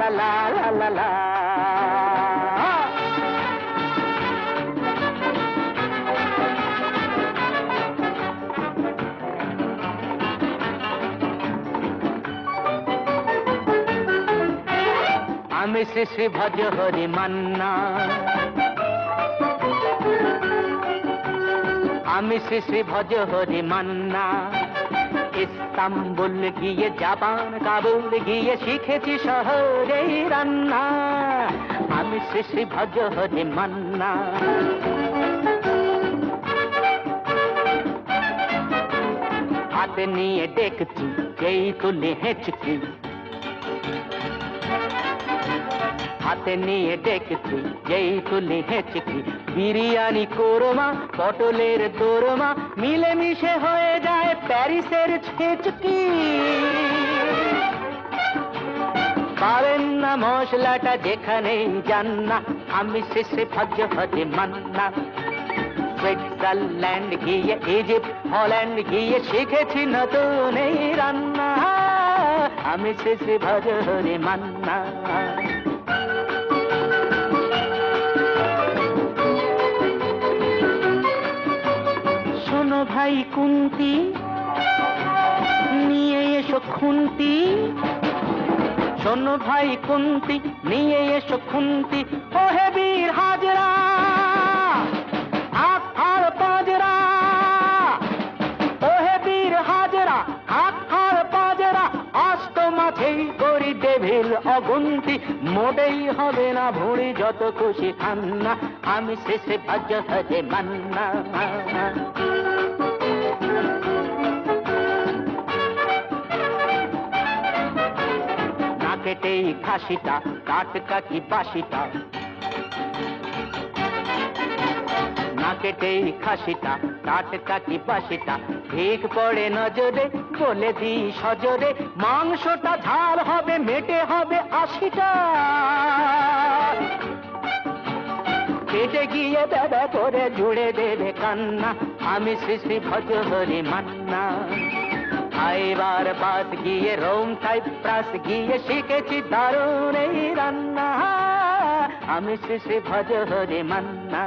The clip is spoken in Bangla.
লা লা লা লা লা। আমি শ্রী শ্রী ভজ হরি মান্না, আমি শ্রী শ্রী ভজ হরি মান্না। ইস্তাম্বুল গিয়ে জাপান কাবুল গিয়ে শিখেছি শহরে রান্না। আমি শ্রী শ্রী ভজ হরি মান্না। হাতে নিয়ে দেখছি যেই তুলে হেঁচকি, হাতে নিয়ে দেখছি যেই তুলি হেঁচকি। বিরিয়ানি কোরমা পটলের দোরমা মিলেমিশে হয়ে যায় প্যারিসের ছেচকি। পাবেন না মশলাটা যেখানেই যান না, আমি শ্রী শ্রী ভজ হরি মান্না। সুইজারল্যান্ড গিয়ে ইজিপ্ট হল্যান্ড গিয়ে শিখেছি নতুন এই রান্না। আমি শ্রী শ্রী ভজ হরি মান্না। শোনো ভাই কুন্তি, নিয়ে এসো খুন্তি। শোনো ভাই কুন্তি, নিয়ে এসো খুন্তি। ওহে বীর হাজরা হাত ফাড় পাজরা, ওহে বীর হাজরা হাত ফাড় পাজরা। আস্ত মাঝেই করি ডেভিল অগুন্তি, মোটেই হবে না ভুঁড়ি যত খুশি খান্না। আমি শ্রী শ্রী ভজ হরি মান্না। কেটেই খাসিটা টাটকা কি বাসিটা, না কেটেই খাসিটা টাটকা কি বাসিটা। ঠিক পড়ে নজরে বলে দিই সজরে, মাংসটা ঝাল হবে মেটে হবে 80টা। কেটে গিয়ে দাদা করে জুড়ে দেবে কান্না। আমি শ্রী শ্রী ভজ হরি মান্না। খাইবার বাস গিয়ে রোম সাইপ্রাস গিয়ে শিখেছি দারুণ এই রান্না। আমি শ্রী শ্রী ভজ হরি মান্না।